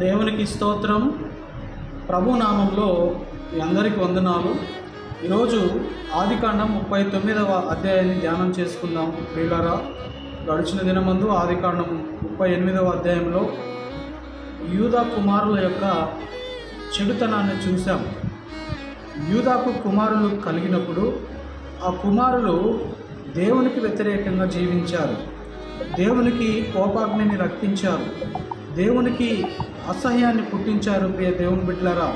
దేవునికి స్తోత్రం. ప్రభు నామంలో మీ అందరికీ వందనాలు. ఈరోజు ఆదికాండం 39వ అధ్యాయాన్ని ధ్యానం చేసుకుందాం. ప్రియులారా, గడిచిన దినమందు ఆదికాండం 38వ అధ్యాయంలో యూదా కుమారుల యొక్క చెడుతనాన్ని చూసాం. యూదాకు కుమారులు కలిగినప్పుడు ఆ కుమారులు దేవునికి వ్యతిరేకంగా జీవించారు, దేవునికి కోపాగ్నిని రప్పించారు, దేవునికి అసహ్యాన్ని పుట్టించారు. ప్రియ దేవుని బిడ్డలారా,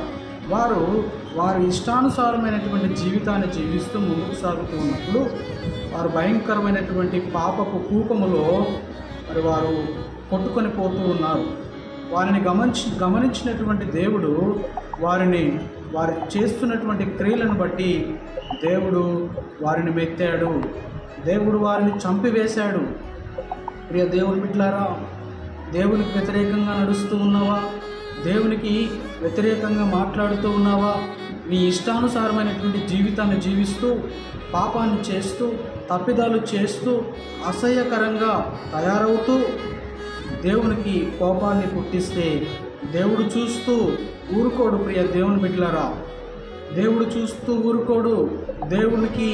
వారు ఇష్టానుసారమైనటువంటి జీవితాన్ని జీవిస్తూ ముందుకు సాగుతూ ఉన్నప్పుడు వారు భయంకరమైనటువంటి పాపపు కూపములో వారు కొట్టుకొని పోతూ ఉన్నారు. వారిని గమనించినటువంటి దేవుడు వారు చేస్తున్నటువంటి క్రియలను బట్టి దేవుడు వారిని మెత్తాడు, దేవుడు వారిని చంపివేశాడు. ప్రియ దేవుని బిడ్డలారా, దేవునికి వ్యతిరేకంగా నడుస్తూ ఉన్నావా? దేవునికి వ్యతిరేకంగా మాట్లాడుతూ ఉన్నావా? నీ ఇష్టానుసారమైనటువంటి జీవితాన్ని జీవిస్తూ పాపాన్ని చేస్తూ తప్పిదాలు చేస్తూ అసహ్యకరంగా తయారవుతూ దేవునికి కోపాన్ని పుట్టిస్తే దేవుడు చూస్తూ ఊరుకోడు. ప్రియ దేవుని బిడ్డలారా, దేవుడు చూస్తూ ఊరుకోడు. దేవునికి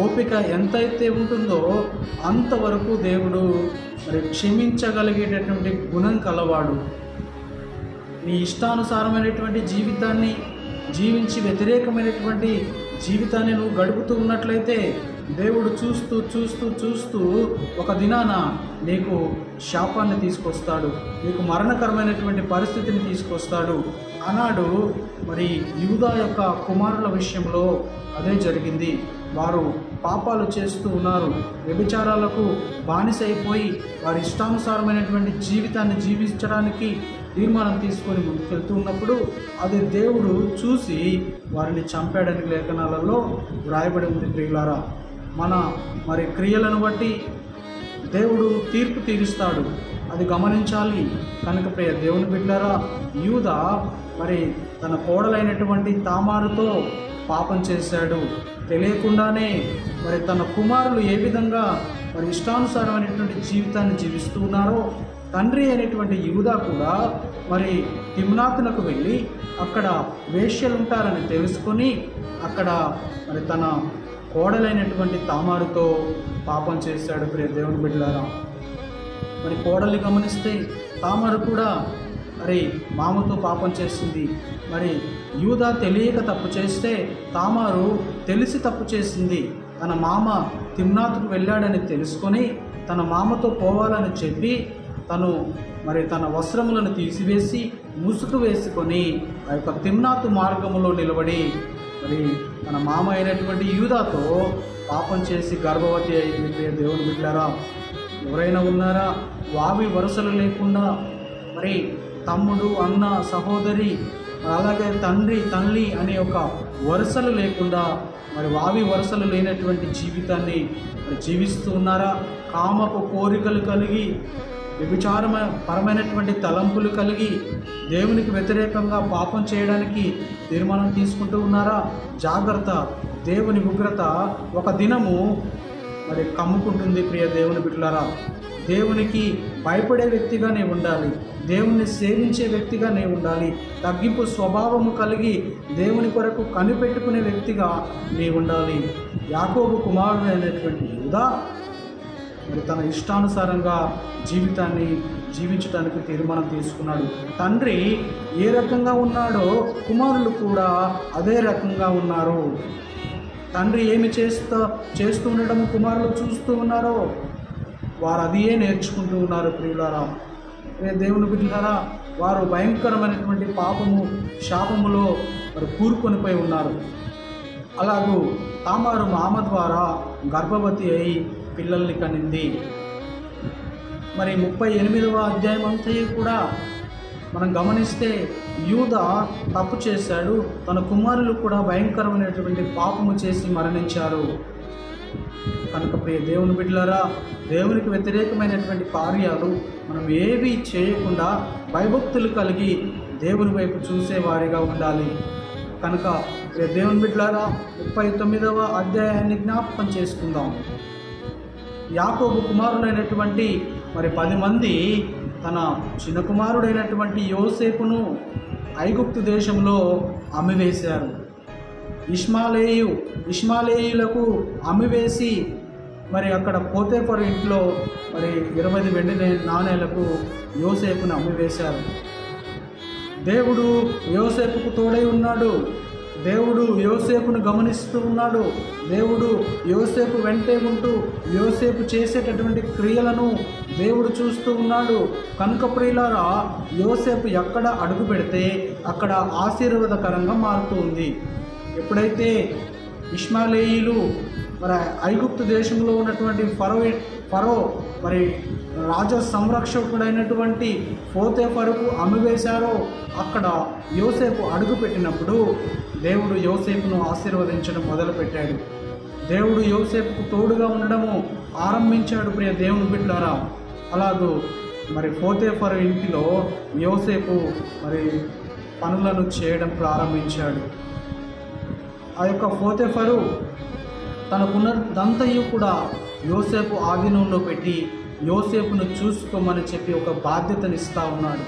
ఓపిక ఎంతైతే ఉంటుందో అంతవరకు దేవుడు క్షమించగలిగేటటువంటి గుణం కలవాడు. నీ ఇష్టానుసారమైనటువంటి జీవితాన్ని జీవించి వ్యతిరేకమైనటువంటి జీవితాన్ని నువ్వు గడుపుతూ ఉన్నట్లయితే దేవుడు చూస్తూ చూస్తూ చూస్తూ ఒక దినాన నీకు శాపాన్ని తీసుకొస్తాడు, నీకు మరణకరమైనటువంటి పరిస్థితిని తీసుకొస్తాడు. ఆనాడు యూదా యొక్క కుమారుల విషయంలో అదే జరిగింది. వారు పాపాలు చేస్తూ ఉన్నారు, వ్యభిచారాలకు బానిసైపోయి వారి ఇష్టానుసారమైనటువంటి జీవితాన్ని జీవించడానికి తీర్మానం తీసుకొని ముందుకెళ్తూ ఉన్నప్పుడు అది దేవుడు చూసి వారిని చంపాడని లేఖనాలలో వ్రాయబడి ఉంది. ప్రియులారా, మన క్రియలను బట్టి దేవుడు తీర్పు తీరుస్తాడు, అది గమనించాలి. కనుక ప్రియ దేవుని బిడ్డలారా, యూదా తన కోడలైనటువంటి తామారుతో పాపం చేశాడు. తెలియకుండానే తన కుమారులు ఏ విధంగా ఇష్టానుసారమైనటువంటి జీవితాన్ని జీవిస్తూ ఉన్నారో తండ్రి అయినటువంటి యూదా కూడా తిమ్నాతునకు వెళ్ళి అక్కడ వేశ్యలు ఉంటారని తెలుసుకొని అక్కడ తన కోడలైనటువంటి తామారుతో పాపం చేశాడు. ప్రియ దేవుని బిడ్డలారా, కోడల్ని గమనిస్తే తామారు కూడా మామతో పాపం చేసింది. యూదా తెలియక తప్పు చేస్తే తామారు తెలిసి తప్పు చేసింది. తన మామ తిమ్నాతుకు వెళ్ళాడని తెలుసుకొని తన మామతో పోవాలని చెప్పి తన వస్త్రములను తీసివేసి ముసుగు వేసుకొని ఆ యొక్క తిమ్నాతు మార్గములో నిలబడి తన మామ అయినటువంటి యూదాతో పాపం చేసి గర్భవతి అయింది. దేవుని బిడ్డలారా, ఎవరైనా ఉన్నారా వావి వరుసలు లేకుండా తమ్ముడు, అన్న, సహోదరి, అలాగే తండ్రి, తల్లి అనే ఒక వరుసలు లేకుండా వావి వరుసలు లేనటువంటి జీవితాన్ని జీవిస్తూ ఉన్నారా? కామపు కోరికలు కలిగి వ్యభిచారపరమైనటువంటి తలంపులు కలిగి దేవునికి వ్యతిరేకంగా పాపం చేయడానికి తీర్మానం తీసుకుంటూ ఉన్నారా? జాగ్రత్త, దేవుని ఉగ్రత ఒక దినము కమ్ముకుంటుంది. ప్రియ దేవుని బిడ్డలారా, దేవునికి భయపడే వ్యక్తిగా నీవు ఉండాలి, దేవుణ్ణి సేవించే వ్యక్తిగా నీవు ఉండాలి, తగ్గింపు స్వభావము కలిగి దేవుని కొరకు కనిపెట్టుకునే వ్యక్తిగా నీవు ఉండాలి. యాకోబు కుమారుడు అయినటువంటి యూదా తన ఇష్టానుసారంగా జీవితాన్ని జీవించడానికి తీర్మానం తీసుకున్నాడు. తండ్రి ఏ రకంగా ఉన్నాడో కుమారులు కూడా అదే రకంగా ఉన్నారు. తండ్రి ఏమి చేస్తూ ఉండడం కుమారులు చూస్తూ ఉన్నారో వారు అదే నేర్చుకుంటూ ఉన్నారు. ప్రియులారా, దేవుని బిడ్డలారా, వారు భయంకరమైనటువంటి శాపములో కూరుకొనిపోయి ఉన్నారు. అలాగూ తామారు మామ ద్వారా గర్భవతి అయి పిల్లల్ని కనింది. 38వ అధ్యాయం అంతయు కూడా మనం గమనిస్తే యూదా తప్పు చేశాడు, తన కుమారులు కూడా భయంకరమైనటువంటి పాపము చేసి మరణించారు. కనుక ప్రియ దేవుని బిడ్డలారా, దేవునికి వ్యతిరేకమైనటువంటి కార్యాలు మనం ఏవి చేయకుండా భయభక్తులు కలిగి దేవుని వైపు చూసేవారిగా ఉండాలి. కనుక ప్రియ దేవుని బిడ్డలారా, 39వ అధ్యాయాన్ని జ్ఞాపకం చేసుకుందాం. యాకోబు కుమారులైనటువంటి 10 మంది తన చిన్న కుమారుడైనటువంటి యోసేపును ఐగుప్తు దేశంలో అమ్మివేశారు. ఇష్మాలేయులకు అమ్మివేసి మరి అక్కడ పోతేఫరు ఇంట్లో మరి 20 వెండి నాణేలకు యోసేపును అమ్మివేశారు. దేవుడు యోసేపుకు తోడై ఉన్నాడు. దేవుడు యోసేపును గమనిస్తూ ఉన్నాడు. దేవుడు యోసేపు వెంటే ఉంటూ యోసేపు చేసేటటువంటి క్రియలను దేవుడు చూస్తూ ఉన్నాడు. కనుక ప్రియులారా, యోసేపు ఎక్కడ అడుగు పెడితే అక్కడ ఆశీర్వాదకరంగా మారుతూ ఉంది. ఎప్పుడైతే ఇష్మాలేయులు మరి ఐగుప్తు దేశంలో ఉన్నటువంటి ఫరో మరి రాజ సంరక్షకుడైనటువంటి పోతేఫరుకు అమ్మివేశారో అక్కడ యోసేపు అడుగు పెట్టినప్పుడు దేవుడు యోసేపును ఆశీర్వదించడం మొదలుపెట్టాడు. దేవుడు యోసేపుకు తోడుగా ఉండడము ఆరంభించాడు. ప్రియ దేవుని బిడ్డలారా, అలాగూ మరి పోతేఫరు ఇంటిలో యోసేపు మరి పనులను చేయడం ప్రారంభించాడు. ఆ యొక్క పోతేఫరు తనకున్నదంతయు కూడా యోసేపు ఆధీనంలో పెట్టి యోసేపును చూసుకోమని చెప్పి ఒక బాధ్యతను ఇస్తూ ఉన్నాడు.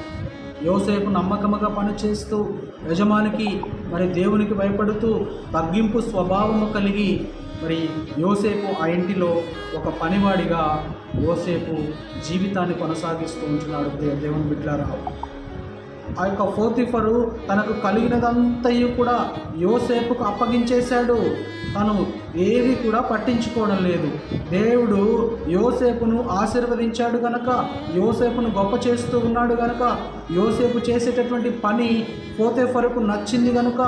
యోసేపు నమ్మకముగా పనిచేస్తూ యజమానికి మరి దేవునికి భయపడుతూ తగ్గింపు స్వభావము కలిగి మరి యోసేపు ఆ ఇంటిలో ఒక పనివాడిగా యోసేపు జీవితాన్ని కొనసాగిస్తూ ఉంటున్నాడు. దేవుని బిడ్డలారా, ఆ యొక్క పోతీఫరు తనకు కలిగినదంతయు కూడా యోసేపుకు అప్పగించేశాడు. తను ఏది కూడా పట్టించుకోవడం లేదు. దేవుడు యోసేపును ఆశీర్వదించాడు గనక, యోసేపును గొప్ప చేస్తూ ఉన్నాడు గనక, యోసేపు చేసేటటువంటి పని పోతీఫరుకు నచ్చింది గనుక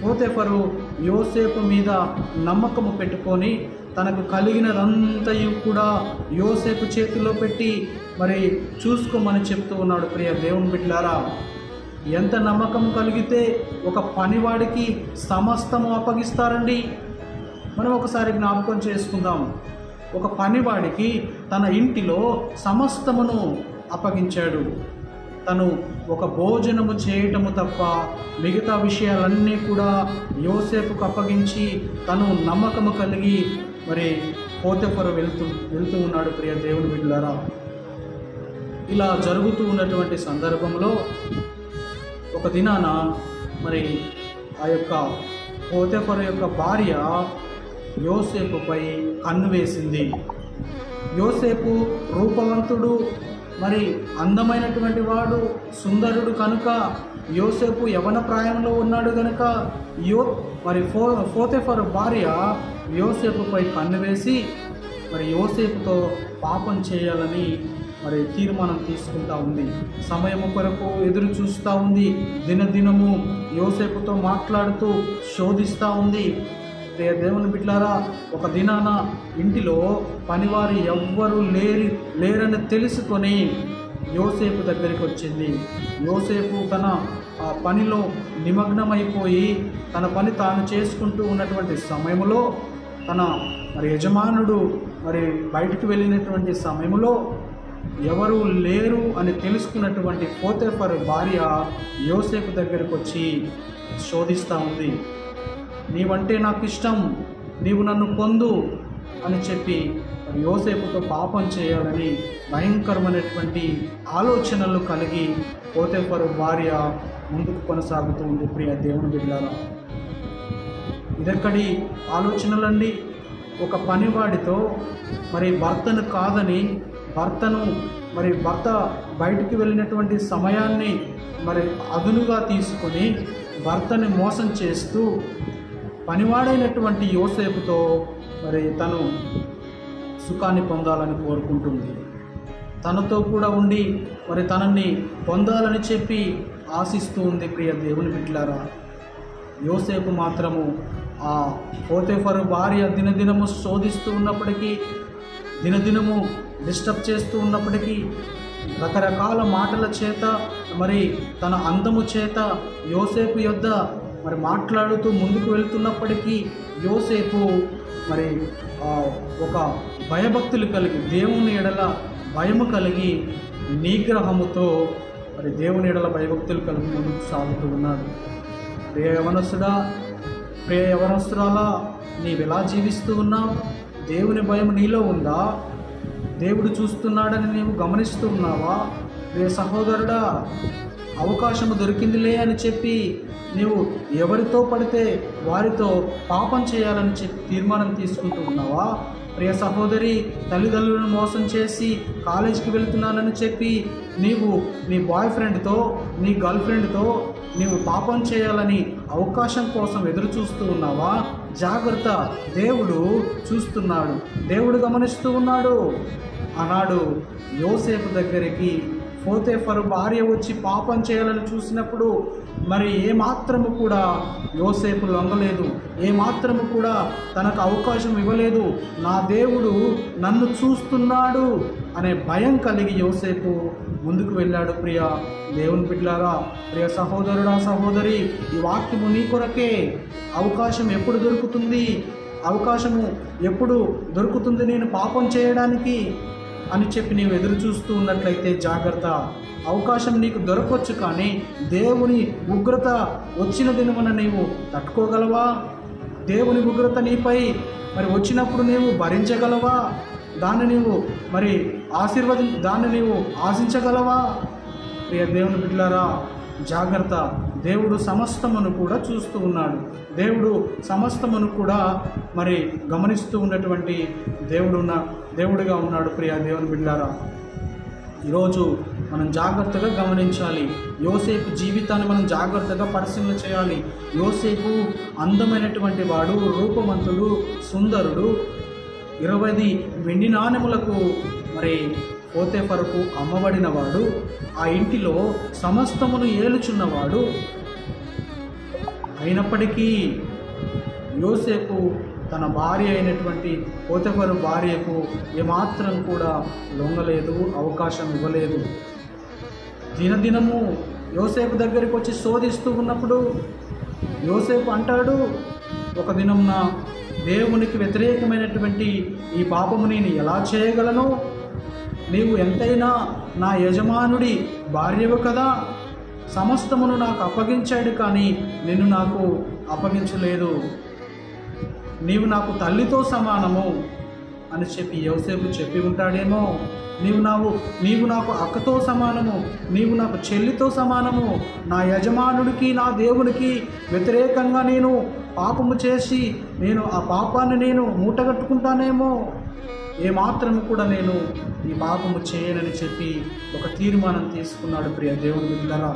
పోతీఫరు యోసేపు మీద నమ్మకము పెట్టుకొని తనకు కలిగినదంతయు కూడా యోసేపు చేతిలో పెట్టి మరి చూసుకోమని చెప్తూ ఉన్నాడు. ప్రియ దేవుని బిడ్డలారా, ఎంత నమ్మకం కలిగితే ఒక పనివాడికి సమస్తము అప్పగిస్తారండి. మనం ఒకసారి జ్ఞాపకం చేసుకుందాం. ఒక పనివాడికి తన ఇంటిలో సమస్తమును అప్పగించాడు. తను ఒక భోజనము చేయటము తప్ప మిగతా విషయాలన్నీ కూడా యోసేపుకు అప్పగించి తను నమ్మకము కలిగి మరి పోతీఫరు వెళ్తూ ఉన్నాడు. ప్రియ దేవుని బిడ్డలారా, ఇలా జరుగుతూ ఉన్నటువంటి సందర్భంలో ఒక దినాన మరి ఆ యొక్క పోతీఫరు యొక్క భార్య యోసేపుపై కన్ను వేసింది. యోసేపు రూపవంతుడు, మరి అందమైనటువంటి వాడు, సుందరుడు కనుక యోసేపు యవన ప్రాయంలో ఉన్నాడు కనుక పోతీఫరు భార్య యోసేపుపై కన్ను వేసి మరి యోసేపుతో పాపం చేయాలని మరి తీర్మానం తీసుకుంటా ఉంది. సమయము కొరకు ఎదురు చూస్తూ ఉంది. దినదినము యోసేపుతో మాట్లాడుతూ శోధిస్తూ ఉంది. దేవుని బిడ్డలారా, ఒక దినాన ఇంటిలో పనివారు ఎవ్వరూ లేరని తెలుసుకొని యోసేపు దగ్గరికి వచ్చింది. యోసేపు తన పనిలో నిమగ్నమైపోయి తన పని తాను చేసుకుంటూ ఉన్నటువంటి సమయంలో తన మరి యజమానుడు మరి బయటికి వెళ్ళినటువంటి సమయంలో ఎవరు లేరు అని తెలుసుకున్నటువంటి పోతీఫరు భార్య యోసేపు దగ్గరికి వచ్చి శోధిస్తూ ఉంది. నీవంటే నాకు ఇష్టం, నీవు నన్ను పొందు అని చెప్పి యోసేపుతో పాపం చేయాలని భయంకరమైనటువంటి ఆలోచనలు కలిగి పోతీఫరు భార్య ముందుకు కొనసాగుతూ ఉంది. ప్రియ దేవుని బిడ్డలారా, ఇదెక్కడి ఆలోచనలండి? ఒక పనివాడితో మరి భర్తను కాదని భర్త బయటికి వెళ్ళినటువంటి సమయాన్ని మరి అదునుగా తీసుకొని భర్తని మోసం చేస్తూ పనివాడైనటువంటి యోసేపుతో మరి తను సుఖాన్ని పొందాలని కోరుకుంటుంది. తనతో కూడా ఉండి మరి తనని పొందాలని చెప్పి ఆశిస్తూ ఉంది. ప్రియ దేవుని బిడ్డలారా, యోసేపు మాత్రము ఆ పోతీఫరు భార్య దినదినము శోధిస్తూ ఉన్నప్పటికీ, దినదినము డిస్టర్బ్ చేస్తూ ఉన్నప్పటికీ, రకరకాల మాటల చేత మరి తన అందము చేత యోసేపు యొద్ద మరి మాట్లాడుతూ ముందుకు వెళ్తున్నప్పటికీ యోసేపు మరి ఒక భయభక్తులు కలిగి, దేవుని ఎడల భయము కలిగి, నిగ్రహముతో మరి దేవుని ఎడల భయభక్తులు కలిగి ముందుకు సాగుతూ ఉన్నాడు. ప్రియ యవనస్తుడా, ప్రియ యవనస్తురాలా, నీవెలా జీవిస్తూ ఉన్నావు? దేవుని భయం నీలో ఉందా? దేవుడు చూస్తున్నాడని నీవు గమనిస్తూ ఉన్నావా? రే సహోదరుడా, అవకాశము దొరికిందిలే అని చెప్పి నీవు ఎవరితో పడితే వారితో పాపం చేయాలని చెప్పి తీర్మానం తీసుకుంటూ ఉన్నావా? ప్రియ సహోదరి, తల్లిదండ్రులను మోసం చేసి కాలేజీకి వెళుతున్నానని చెప్పి నీవు నీ బాయ్ ఫ్రెండ్తో, నీ గర్ల్ ఫ్రెండ్తో నీవు పాపం చేయాలని అవకాశం కోసం ఎదురు చూస్తూ ఉన్నావా? జాగ్రత్త, దేవుడు చూస్తున్నాడు, దేవుడు గమనిస్తూ ఉన్నాడు. ఆనాడు యోసేపు దగ్గరికి పోతీఫరు భార్య వచ్చి పాపం చేయాలని చూసినప్పుడు మరి ఏమాత్రము కూడా యోసేపు లొంగలేదు, ఏమాత్రము కూడా తనకు అవకాశం ఇవ్వలేదు. నా దేవుడు నన్ను చూస్తున్నాడు అనే భయం కలిగి యోసేపు ముందుకు వెళ్ళాడు. ప్రియ దేవుని బిడ్డలారా, ప్రియ సహోదరుడా, సహోదరి, ఈ వాక్యము నీ కొరకే. అవకాశం ఎప్పుడు దొరుకుతుంది, అవకాశము ఎప్పుడు దొరుకుతుంది నేను పాపం చేయడానికి అని చెప్పి నీవు ఎదురు చూస్తూ ఉన్నట్లయితే జాగ్రత్త. అవకాశం నీకు దొరకవచ్చు, కానీ దేవుని ఉగ్రత వచ్చిన దినమున నీవు తట్టుకోగలవా? దేవుని ఉగ్రత నీపై మరి వచ్చినప్పుడు నీవు భరించగలవా? దాన్ని నీవు మరి దాన్ని నీవు ఆశించగలవా? ప్రియ దేవుని బిడ్డలారా, జాగ్రత్త. దేవుడు సమస్తమును కూడా చూస్తూ ఉన్నాడు, దేవుడు సమస్తమును కూడా మరి గమనిస్తూ ఉన్నటువంటి దేవుడుగా ఉన్నాడు. ప్రియ దేవుని బిడ్డలారా, ఈరోజు మనం జాగ్రత్తగా గమనించాలి. యోసేపు జీవితాన్ని మనం జాగ్రత్తగా పరిశీలన చేయాలి. యోసేపు అందమైనటువంటి వాడు, రూపవంతుడు, సుందరుడు. 20 వెండి నాణెములకు మరి పోతీఫరుకు అమ్మబడినవాడు, ఆ ఇంటిలో సమస్తమును ఏలుచున్నవాడు. అయినప్పటికీ యోసేపు తన భార్య అయినటువంటి పోతీఫరు భార్యకు ఏమాత్రం కూడా లొంగలేదు, అవకాశం ఇవ్వలేదు. దినదినము యోసేపు దగ్గరికి వచ్చి శోధిస్తూ ఉన్నప్పుడు యోసేపు అంటాడు, ఒక దినంన దేవునికి వ్యతిరేకమైనటువంటి ఈ పాపము నేను ఎలా చేయగలను? నీవు ఎంతైనా నా యజమానుడి భార్యవు కదా, సమస్తమును నాకు అప్పగించాడు, కానీ నిన్ను నాకు అప్పగించలేదు. నీవు నాకు తల్లితో సమానము అని చెప్పి యోసేపు చెప్పి ఉంటాడేమో. నీవు నాకు అక్కతో సమానము, నీవు నాకు చెల్లితో సమానము. నా యజమానుడికి, నా దేవునికి వ్యతిరేకంగా నేను పాపము చేసి నేను ఆ పాపాన్ని నేను మూటగట్టుకుంటానేమో. ఏమాత్రము కూడా నేను ఈ పాపము చేయనని చెప్పి ఒక తీర్మానం తీసుకున్నాడు. ప్రియ దేవుని బిడ్డలారా,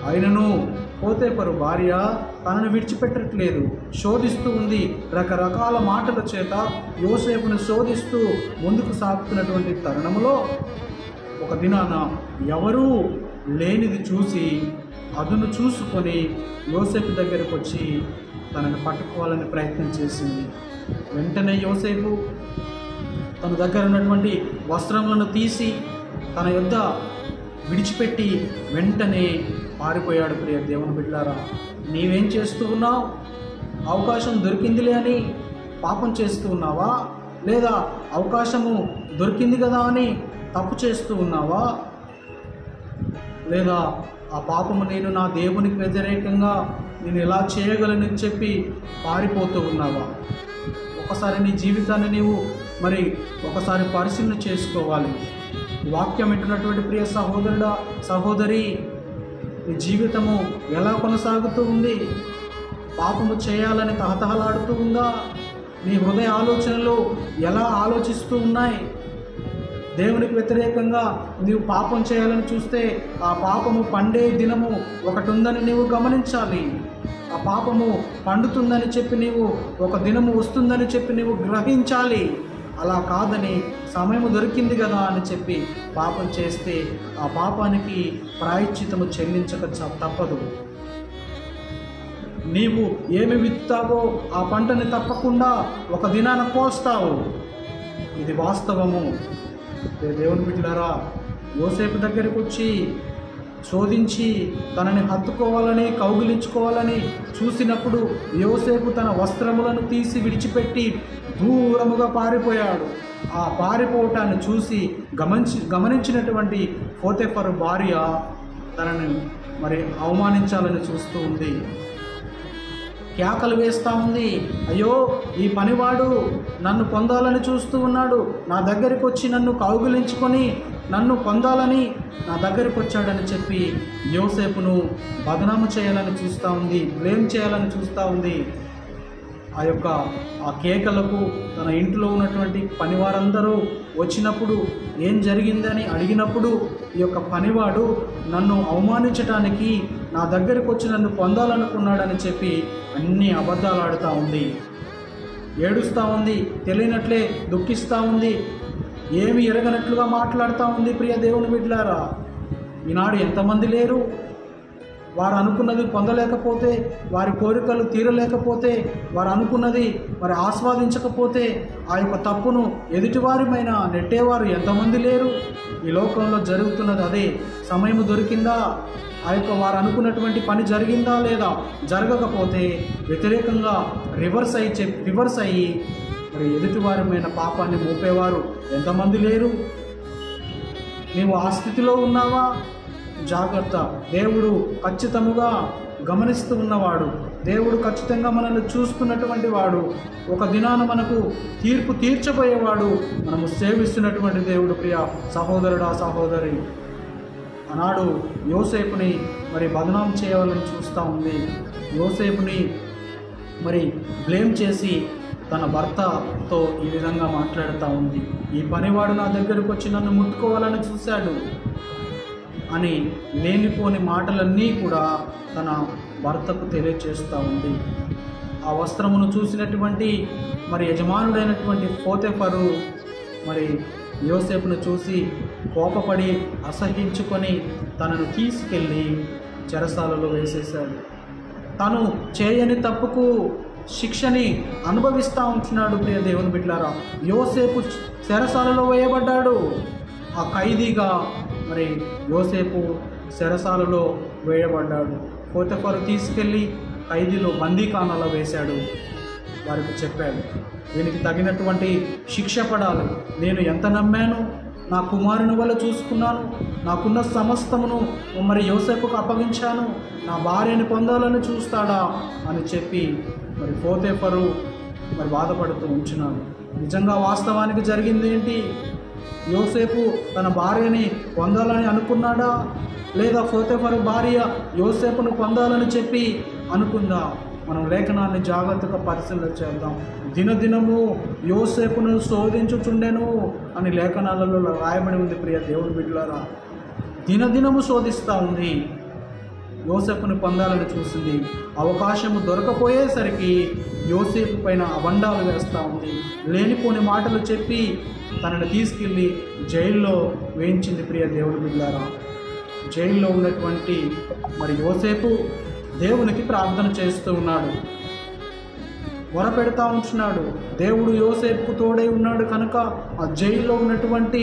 ఆయనను పోతీఫరు భార్య తనను విడిచిపెట్టట్లేదు, శోధిస్తూ ఉంది. రకరకాల మాటల చేత యోసేపును శోధిస్తూ ముందుకు సాగుతున్నటువంటి తరుణంలో ఒక దినాన ఎవరూ లేనిది చూసి అదును చూసుకొని యోసేపు దగ్గరకు వచ్చి తనను పట్టుకోవాలని ప్రయత్నం చేసింది. వెంటనే యోసేపు తన దగ్గర ఉన్నటువంటి వస్త్రములను తీసి తన యొద్ద విడిచిపెట్టి వెంటనే పారిపోయాడు. ప్రియ దేవుని బిడ్డలారా, నీవేం చేస్తూ ఉన్నావు? అవకాశం దొరికిందిలే అని పాపం చేస్తూ ఉన్నావా? లేదా అవకాశము దొరికింది కదా అని తప్పు చేస్తూ ఉన్నావా? లేదా ఆ పాపము నేను నా దేవునికి వ్యతిరేకంగా నేను ఎలా చేయగలనని చెప్పి పారిపోతూ ఉన్నావా? ఒకసారి నీ జీవితాన్ని నీవు మరి ఒకసారి పరిశీలన చేసుకోవాలి. వాక్యం వింటున్నటువంటి ప్రియ సహోదరుడా, సహోదరి, నీ జీవితము ఎలా కొనసాగుతూ ఉంది? పాపము చేయాలని తహతహలాడుతూ ఉందా? నీ హృదయ ఆలోచనలు ఎలా ఆలోచిస్తూ ఉన్నాయి? దేవునికి వ్యతిరేకంగా నీవు పాపం చేయాలని చూస్తే ఆ పాపము పండే దినము ఒకటి ఉందని నీవు గమనించాలి. ఆ పాపము పండుతుందని చెప్పి నీవు ఒక దినము వస్తుందని చెప్పి నీవు గ్రహించాలి. అలా కాదని సమయము దొరికింది కదా అని చెప్పి పాపం చేస్తే ఆ పాపానికి ప్రాయశ్చిత్తము చెల్లించక తప్పదు. నీవు ఏమి విత్తావో ఆ పంటని తప్పకుండా ఒక దినాన కోస్తావు. ఇది వాస్తవము. దేవుని బిడ్డలారా, యోసేపు దగ్గరికి వచ్చి శోధించి తనని హత్తుకోవాలని, కౌగిలించుకోవాలని చూసినప్పుడు యోసేపు తన వస్త్రములను తీసి విడిచిపెట్టి దూరముగా పారిపోయాడు. ఆ పారిపోవటాన్ని చూసి గమనించినటువంటి పోతీఫరు భార్య తనని మరి అవమానించాలని చూస్తూ ఉంది. కేకలు వేస్తూ ఉంది, అయ్యో ఈ పనివాడు నన్ను పొందాలని చూస్తూ ఉన్నాడు, నా దగ్గరికి వచ్చి నన్ను కౌగిలించుకొని నన్ను పొందాలని నా దగ్గరికి వచ్చాడని చెప్పి యోసేపును బదనాము చేయాలని చూస్తూ ఉంది, బ్లేమ్ చేయాలని చూస్తూ ఉంది. ఆ కేకలకు తన ఇంట్లో ఉన్నటువంటి పనివారందరూ వచ్చినప్పుడు ఏం జరిగిందని అడిగినప్పుడు ఈ యొక్క పనివాడు నన్ను అవమానించటానికి నా దగ్గరికి వచ్చి నన్ను పొందాలనుకున్నాడని చెప్పి అన్ని అబద్ధాలు ఆడుతూ ఉంది, ఏడుస్తూ ఉంది, తెలియనట్లే దుఃఖిస్తూ ఉంది, ఏమి ఎరగనట్లుగా మాట్లాడుతూ ఉంది. ప్రియ దేవుని బిడ్డలారా, ఈనాడు ఎంతమంది లేరు? వారు అనుకున్నది పొందలేకపోతే, వారి కోరికలు తీరలేకపోతే, వారు అనుకున్నది మరి ఆస్వాదించకపోతే ఆ యొక్క తప్పును ఎదుటివారిపైన నెట్టేవారు ఎంతమంది లేరు? ఈ లోకంలో జరుగుతున్నది అదే. సమయం దొరికిందా, వారు అనుకున్నటువంటి పని జరిగిందా లేదా, జరగకపోతే వ్యతిరేకంగా రివర్స్ అయ్యి మరి ఎదుటివారిమైన పాపాన్ని మోపేవారు ఎంతమంది లేరు? నీవు ఆ స్థితిలో ఉన్నావా? జాగ్రత్త. దేవుడు ఖచ్చితంగా గమనిస్తూ ఉన్నవాడు, దేవుడు ఖచ్చితంగా మనల్ని చూస్తున్నటువంటి వాడు, ఒక దినాన మనకు తీర్పు తీర్చబోయేవాడు, మనము సేవిస్తున్నటువంటి దేవుడు. ప్రియ సహోదరుడా, సహోదరి, ఆనాడు యోసేపుని మరి బదనాం చేయాలని చూస్తూ ఉంది. యోసేపుని మరి బ్లేమ్ చేసి తన భర్తతో ఈ విధంగా మాట్లాడుతూ ఉంది. ఈ పనివాడు నా దగ్గరకు వచ్చి నన్ను ముట్టుకోవాలని చూశాడు అని లేనిపోని మాటలన్నీ కూడా తన భర్తకు తెలియచేస్తూ ఉంది. ఆ వస్త్రమును చూసినటువంటి మరి యజమానుడైనటువంటి పోతీఫరు మరి యోసేపును చూసి కోపపడి అసహించుకొని తనను తీసుకెళ్ళి చెరసాలలో వేసేశాడు. తను చేయని తప్పుకు శిక్షని అనుభవిస్తూ ఉంటున్నాడు. ప్రియ దేవుని బిడ్డలారా, యోసేపు చెరసాలలో వేయబడ్డాడు. ఆ ఖైదీగా మరి యోసేపు చెరసాలలో వేయబడ్డాడు. పోతీఫరు తీసుకెళ్ళి ఖైదీలో బందీఖానాలో వేశాడు. వారికి చెప్పాడు, దీనికి తగినటువంటి శిక్ష పడాలి. నేను ఎంత నమ్మాను, నా కుమారుని వల్ల చూసుకున్నాను, నాకున్న సమస్తమును మరి యోసేపుకు అప్పగించాను, నా భార్యని పొందాలని చూస్తాడా అని చెప్పి మరి పోతీఫరు మరి బాధపడుతూ ఉంచున్నాడు. నిజంగా వాస్తవానికి జరిగింది ఏంటి? యోసేపు తన భార్యని పొందాలని అనుకున్నాడా, లేదా పోతీఫరు భార్య యోసేపును పొందాలని చెప్పి అనుకుందా? మనం లేఖనాన్ని జాగ్రత్తగా పరిశీలన చేద్దాం. దినదినము యోసేపును శోధించుచుండెను అని లేఖనాలలో రాయబడి ఉంది. ప్రియ దేవుని బిడ్డలారా, దినదినము శోధిస్తూ ఉంది. యోసేపును పొందాలని చూసింది. అవకాశము దొరకపోయేసరికి యోసేపు పైన అబండాలు వేస్తూ ఉంది. లేనిపోని మాటలు చెప్పి తనని తీసుకెళ్ళి జైల్లో వేయించింది. ప్రియ దేవుని బిడ్డలారా, జైల్లో ఉన్నటువంటి మరి యోసేపు దేవునికి ప్రార్థన చేస్తూ ఉన్నాడు, మొరపెడతా ఉంటున్నాడు. దేవుడు యోసేపుకు తోడై ఉన్నాడు కనుక ఆ జైల్లో ఉన్నటువంటి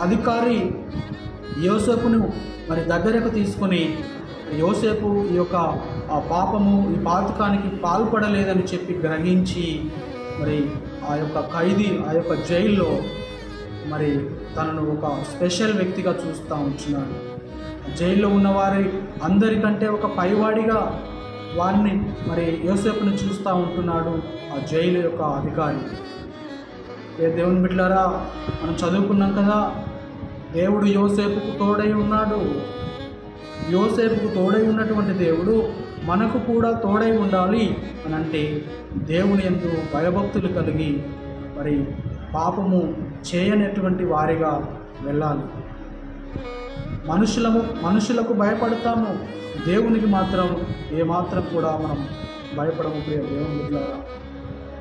అధికారి యోసేపును మరి దగ్గరకు తీసుకొని, యోసేపు ఈ యొక్క పాపము, ఈ పాతకానికి పాల్పడలేదని చెప్పి గ్రహించి మరి ఆ యొక్క ఖైదీ ఆ యొక్క జైల్లో మరి తనను ఒక స్పెషల్ వ్యక్తిగా చూస్తూ ఉంటున్నాడు. జైల్లో ఉన్నవారి అందరికంటే ఒక పైవాడిగా వారిని మరి యోసేపుని చూస్తూ ఉంటున్నాడు ఆ జైలు యొక్క అధికారి. దేవుని బిడ్డలారా, మనం చదువుకున్నాం కదా, దేవుడు యోసేపుకు తోడై ఉన్నాడు. యోసేపుకు తోడై ఉన్నటువంటి దేవుడు మనకు కూడా తోడై ఉండాలి అని అంటే దేవుని యందు భయభక్తులు కలిగి మరి పాపము చేయనటువంటి వారిగా వెళ్ళాలి. మనుషులకు భయపడతాము, దేవునికి మాత్రం ఏమాత్రం కూడా మనం భయపడము. ప్రియ దేవుని బిడ్డలారా,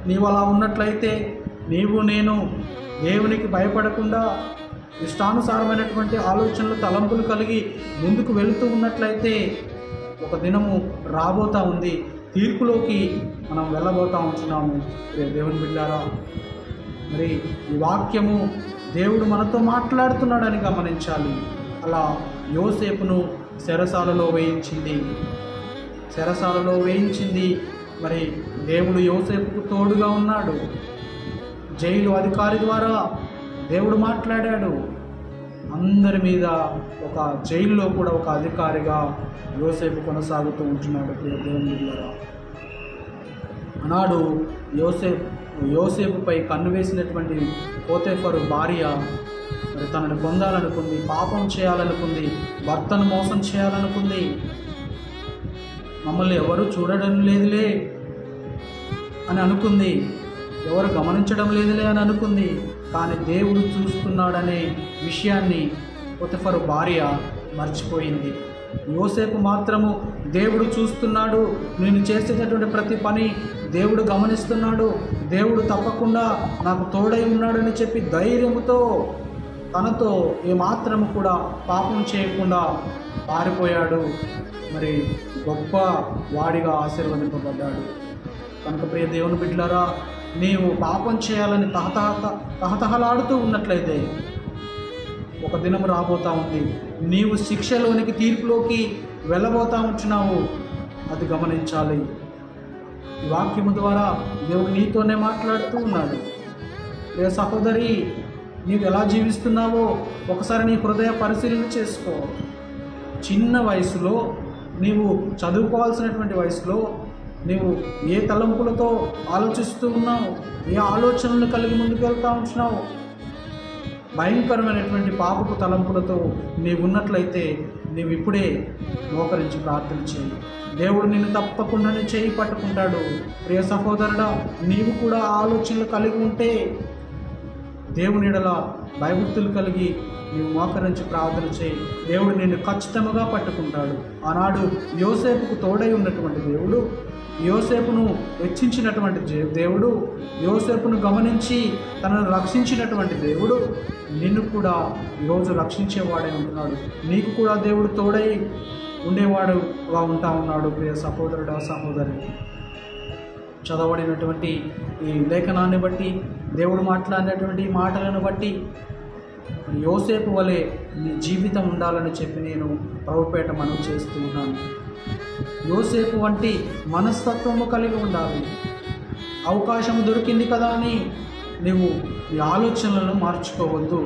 నీవు అలా ఉన్నట్లయితే, నేను దేవునికి భయపడకుండా ఇష్టానుసారమైనటువంటి ఆలోచనలు, తలంపులు కలిగి ముందుకు వెళుతూ ఉన్నట్లయితే ఒక దినము రాబోతూ ఉంది, తీర్పులోకి మనం వెళ్ళబోతూ ఉంటున్నాము. ప్రియ దేవుని బిడ్డలారా, మరి ఈ వాక్యము దేవుడు మనతో మాట్లాడుతున్నాడని గమనించాలి. అలా యోసేపును చెరసాలలో వేయించింది. మరి దేవుడు యోసేపుకు తోడుగా ఉన్నాడు. జైలు అధికారి ద్వారా దేవుడు మాట్లాడాడు. అందరి మీద ఒక జైల్లో కూడా ఒక అధికారిగా యోసేపు కొనసాగుతూ ఉంటున్నాడు. దేవుని ద్వారా ఆనాడు యోసేపుపై కన్ను వేసినటువంటి పోతీఫరు భార్య మరి తనని పొందాలనుకుంది, పాపం చేయాలనుకుంది, భర్తను మోసం చేయాలనుకుంది. మమ్మల్ని ఎవరు చూడడం లేదులే అని అనుకుంది, ఎవరు గమనించడం లేదులే అని అనుకుంది. కానీ దేవుడు చూస్తున్నాడనే విషయాన్ని పొతిఫరు భార్య మర్చిపోయింది. యోసేపు మాత్రము దేవుడు చూస్తున్నాడు, నేను చేసేటటువంటి ప్రతి పని దేవుడు గమనిస్తున్నాడు, దేవుడు తప్పకుండా నాకు తోడై ఉన్నాడని చెప్పి ధైర్యంతో తనతో ఏమాత్రము కూడా పాపం చేయకుండా పారిపోయాడు. మరి గొప్ప వాడిగా ఆశీర్వదింపబడ్డాడు. కనుక ప్రియ దేవుని బిడ్డలారా, నీవు పాపం చేయాలని తహతహలాడుతూ ఉన్నట్లయితే ఒక దినం రాబోతా ఉంది, నీవు శిక్షలోనికి, తీర్పులోకి వెళ్ళబోతా ఉంటున్నావు. అది గమనించాలి. ఈ వాక్యము ద్వారా దేవుడు నీతోనే మాట్లాడుతూ ఉన్నాడు. ఏ సహోదరి, నీవు ఎలా జీవిస్తున్నావో ఒకసారి నీ హృదయ పరిశీలన చేసుకో. చిన్న వయసులో, నీవు చదువుకోవాల్సినటువంటి వయసులో నీవు ఏ తలంపులతో ఆలోచిస్తూ ఉన్నావు, ఏ ఆలోచనలు కలిగి ముందుకు వెళ్తూ ఉంటున్నావు? భయంకరమైనటువంటి పాపపు తలంపులతో నీవు ఉన్నట్లయితే నీవు ఇప్పుడే మోకరించి ప్రార్థన చేయి. దేవుడు నిన్ను తప్పకుండా చేయి పట్టుకుంటాడు. ప్రియ సహోదరుడా, నీవు కూడా ఆలోచనలు కలిగి ఉంటే దేవుని ఎడల భయభక్తులు కలిగి నీవు మోకరించి ప్రార్థన చేయి. దేవుడు నిన్ను ఖచ్చితంగా పట్టుకుంటాడు. ఆనాడు యోసేపుకు తోడై ఉన్నటువంటి దేవుడు, యోసేపును హెచ్చించినటువంటి దేవుడు, యోసేపును గమనించి తనను రక్షించినటువంటి దేవుడు నిన్ను కూడా ఈరోజు రక్షించేవాడే ఉంటున్నాడు. నీకు కూడా దేవుడు తోడై ఉండేవాడుగా ఉంటా ఉన్నాడు. ప్రియ సహోదరుడా, సహోదరి, చదవబడినటువంటి ఈ లేఖనాన్ని బట్టి, దేవుడు మాట్లాడినటువంటి మాటలను బట్టి యోసేపు వలె నీ జీవితం ఉండాలని చెప్పి నేను ప్రభుపేట మనవి చేస్తూ ఉన్నాను. యోసేపు వంటి మనస్తత్వము కలిగి ఉండాలి. అవకాశం దొరికింది కదా అని నీవు నీ ఆలోచనలను మార్చుకోవద్దు.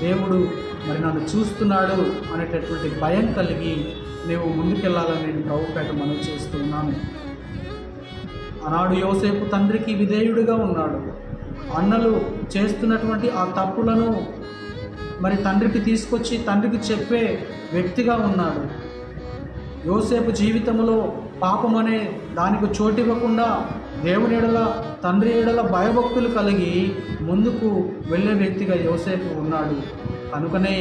దేవుడు మరి నన్ను చూస్తున్నాడు అనేటటువంటి భయం కలిగి నీవు ముందుకెళ్ళాలని నేను ప్రభుపేట మనవి చేస్తూ ఉన్నాను. ఆనాడు యోసేపు తండ్రికి విధేయుడిగా ఉన్నాడు. అన్నలు చేస్తున్నటువంటి ఆ తప్పులను మరి తండ్రికి తీసుకొచ్చి తండ్రికి చెప్పే వ్యక్తిగా ఉన్నాడు. యోసేపు జీవితంలో పాపం అనే దానికి చోటివ్వకుండా దేవుని ఎడల, తండ్రి ఎడల భయభక్తులు కలిగి ముందుకు వెళ్ళే వ్యక్తిగా యోసేపు ఉన్నాడు. కనుకనే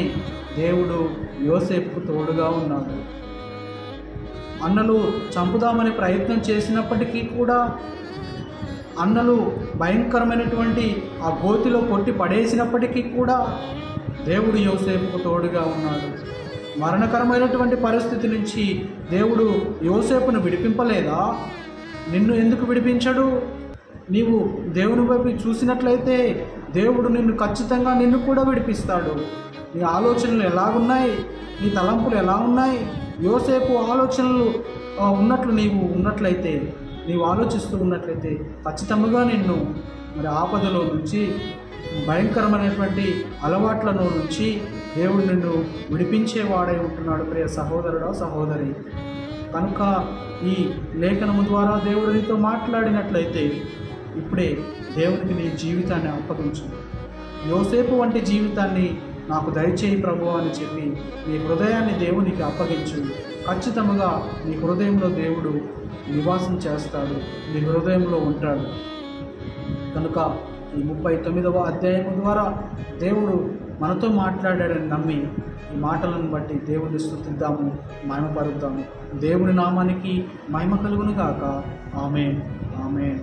దేవుడు యోసేపుకు తోడుగా ఉన్నాడు. అన్నలు చంపుదామని ప్రయత్నం చేసినప్పటికీ కూడా, అన్నలు భయంకరమైనటువంటి ఆ గోతిలో కొట్టి పడేసినప్పటికీ కూడా దేవుడు యోసేపుకు తోడుగా ఉన్నాడు. మరణకరమైనటువంటి పరిస్థితి నుంచి దేవుడు యోసేపును విడిపింపలేదా? నిన్ను ఎందుకు విడిపించడు? నీవు దేవుని వైపు చూసినట్లయితే దేవుడు నిన్ను ఖచ్చితంగా నిన్ను కూడా విడిపిస్తాడు. నీ ఆలోచనలు ఎలాగున్నాయి? నీ తలంపులు ఎలా ఉన్నాయి? యోసేపు ఆలోచనలు ఉన్నట్లు నీవు ఉన్నట్లయితే, నీవు ఆలోచిస్తూ ఉన్నట్లయితే ఖచ్చితంగా నిన్ను మరి ఆపదలో నుంచి, భయంకరమైనటువంటి అలవాట్లను నుంచి దేవుడు నిన్ను విడిపించేవాడై ఉంటున్నాడు. ప్రియ సహోదరుడా, సహోదరి, కనుక ఈ లేఖనము ద్వారా దేవుడు నీతో మాట్లాడినట్లయితే ఇప్పుడే దేవునికి నీ జీవితాన్ని అప్పగించు. యోసేపు వంటి జీవితాన్ని నాకు దయచేయి ప్రభు అని చెప్పి నీ హృదయాన్ని దేవునికి అప్పగించు. ఖచ్చితంగా నీ హృదయంలో దేవుడు నివాసం చేస్తాడు, నీ హృదయంలో ఉంటాడు. కనుక ఈ 39వ అధ్యాయము ద్వారా దేవుడు మనతో మాట్లాడాడని నమ్మి ఈ మాటలను బట్టి దేవుని స్తుతిద్దాము, మహిమపరుద్దాము. దేవుని నామానికి మహిమ కలుగును గాక. ఆమేన్, ఆమేన్.